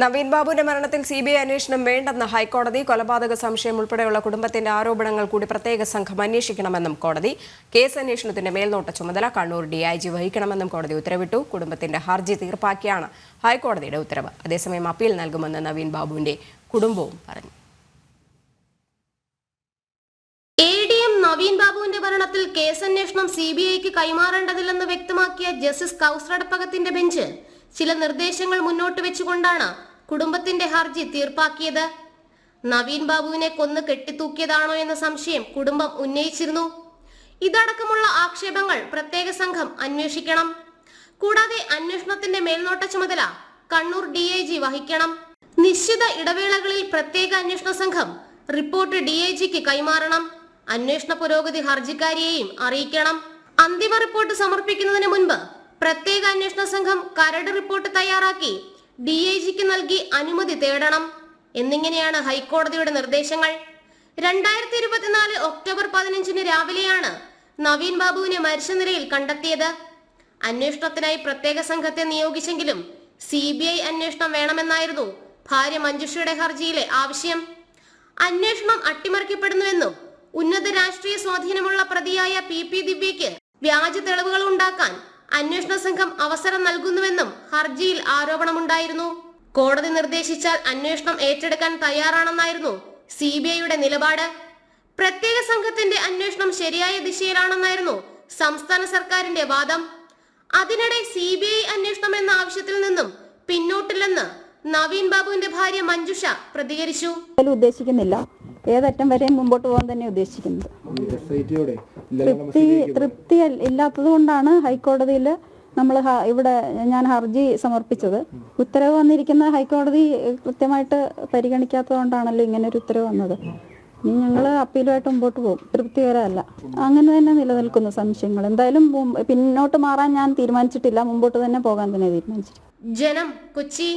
നവീൻ ബാബുവിന്റെ മരണത്തിൽ സിബിഐ അന്വേഷണം വേണ്ടെന്ന് ഹൈക്കോടതി. കൊലപാതക സംശയം ഉൾപ്പെടെയുള്ള കുടുംബത്തിന്റെ ആരോപണങ്ങൾ കൂടി പ്രത്യേക സംഘം അന്വേഷിക്കണമെന്നും കോടതി. കേസ് അന്വേഷണത്തിന്റെ മേൽനോട്ട ചുമതല കണ്ണൂർ ഡിഐജി വഹിക്കണമെന്നും കോടതി ഉത്തരവിട്ടു. കുടുംബത്തിന്റെ ഹർജി തീർപ്പാക്കിയാണ് ഹൈക്കോടതിയുടെ ഉത്തരവ്. അതേസമയം അപ്പീൽ നൽകുമെന്ന് നവീൻ ബാബുവിന്റെ കുടുംബവും പറഞ്ഞു. നവീൻ ബാബുവിന്റെ മരണത്തിൽ കേസന്വേഷണം സിബിഐക്ക് കൈമാറേണ്ടതില്ലെന്ന് വ്യക്തമാക്കിയ ജസ്റ്റിസ് കൗസറടപ്പകത്തിന്റെ ബെഞ്ച് ചില നിർദ്ദേശങ്ങൾ മുന്നോട്ട് വെച്ചുകൊണ്ടാണ് കുടുംബത്തിന്റെ ഹർജി തീർപ്പാക്കിയത്. നവീൻ ബാബുവിനെ കൊന്നു കെട്ടിത്തൂക്കിയതാണോ എന്ന സംശയം കുടുംബം ഉന്നയിച്ചിരുന്നു. ഇതടക്കമുള്ള ആക്ഷേപങ്ങൾ പ്രത്യേക സംഘം അന്വേഷിക്കണം. കൂടാതെ അന്വേഷണത്തിന്റെ മേൽനോട്ട ചുമതല കണ്ണൂർ ഡിഐജി വഹിക്കണം. നിശ്ചിത ഇടവേളകളിൽ പ്രത്യേക അന്വേഷണ സംഘം റിപ്പോർട്ട് ഡിഐജിക്ക് കൈമാറണം. അന്വേഷണ പുരോഗതി ഹർജിക്കാരിയെയും അറിയിക്കണം. അന്തിമ റിപ്പോർട്ട് സമർപ്പിക്കുന്നതിന് മുൻപ് പ്രത്യേക അന്വേഷണ സംഘം കരട് റിപ്പോർട്ട് തയ്യാറാക്കി ഡിഐജിക്ക് നൽകി അനുമതി തേടണം എന്നിങ്ങനെയാണ് ഹൈക്കോടതിയുടെ നിർദ്ദേശങ്ങൾ. 2024 ഒക്ടോബർ 15 രാവിലെയാണ് നവീൻ ബാബുവിനെ മരിച്ച നിലയിൽ കണ്ടെത്തിയത്. അന്വേഷണത്തിനായി പ്രത്യേക സംഘത്തെ നിയോഗിച്ചെങ്കിലും സിബിഐ അന്വേഷണം വേണമെന്നായിരുന്നു ഭാര്യ മഞ്ജുഷയുടെ ഹർജിയിലെ ആവശ്യം. അന്വേഷണം അട്ടിമറിക്കപ്പെടുന്നുവെന്നും ഉന്നത രാഷ്ട്രീയ സ്വാധീനമുള്ള പ്രതിയായ പി ദിവ്യയ്ക്ക് വ്യാജ തെളിവുകൾ ഉണ്ടാക്കാൻ അന്വേഷണ സംഘം അവസരം നൽകുന്നുവെന്നും ഹർജിയിൽ ആരോപണമുണ്ടായിരുന്നു. കോടതി നിർദ്ദേശിച്ചാൽ അന്വേഷണം ഏറ്റെടുക്കാൻ തയ്യാറാണെന്നായിരുന്നു സിബിഐയുടെ നിലപാട്. പ്രത്യേക സംഘത്തിന്റെ അന്വേഷണം ശരിയായ ദിശയിലാണെന്നായിരുന്നു സംസ്ഥാന സർക്കാരിന്റെ വാദം. അതിനിടെ സിബിഐ അന്വേഷണം എന്ന ആവശ്യത്തിൽ നിന്നും പിന്നോട്ടില്ലെന്ന് നവീൻ ബാബുവിന്റെ ഭാര്യ മഞ്ജുഷ പ്രതികരിച്ചു. ഉദ്ദേശിക്കുന്നില്ല, ഏതറ്റം വരെ മുമ്പോട്ട് പോകാൻ തന്നെ ഉദ്ദേശിക്കുന്നത്. തൃപ്തി ഇല്ലാത്തത് കൊണ്ടാണ് ഹൈക്കോടതിയിൽ ഞാൻ ഹർജി സമർപ്പിച്ചത്. ഉത്തരവ് വന്നിരിക്കുന്ന ഹൈക്കോടതി കൃത്യമായിട്ട് പരിഗണിക്കാത്തത് കൊണ്ടാണല്ലോ ഇങ്ങനെ ഒരു ഉത്തരവ് വന്നത്. ഇനി ഞങ്ങൾ അപ്പീലുമായിട്ട് മുമ്പോട്ട് പോകും. തൃപ്തികരമല്ല, അങ്ങനെ തന്നെ നിലനിൽക്കുന്നു സംശയങ്ങൾ. എന്തായാലും പിന്നോട്ട് മാറാൻ ഞാൻ തീരുമാനിച്ചിട്ടില്ല, മുമ്പോട്ട് തന്നെ പോകാൻ തന്നെ തീരുമാനിച്ചിട്ടുണ്ട്. ജനം, കൊച്ചി.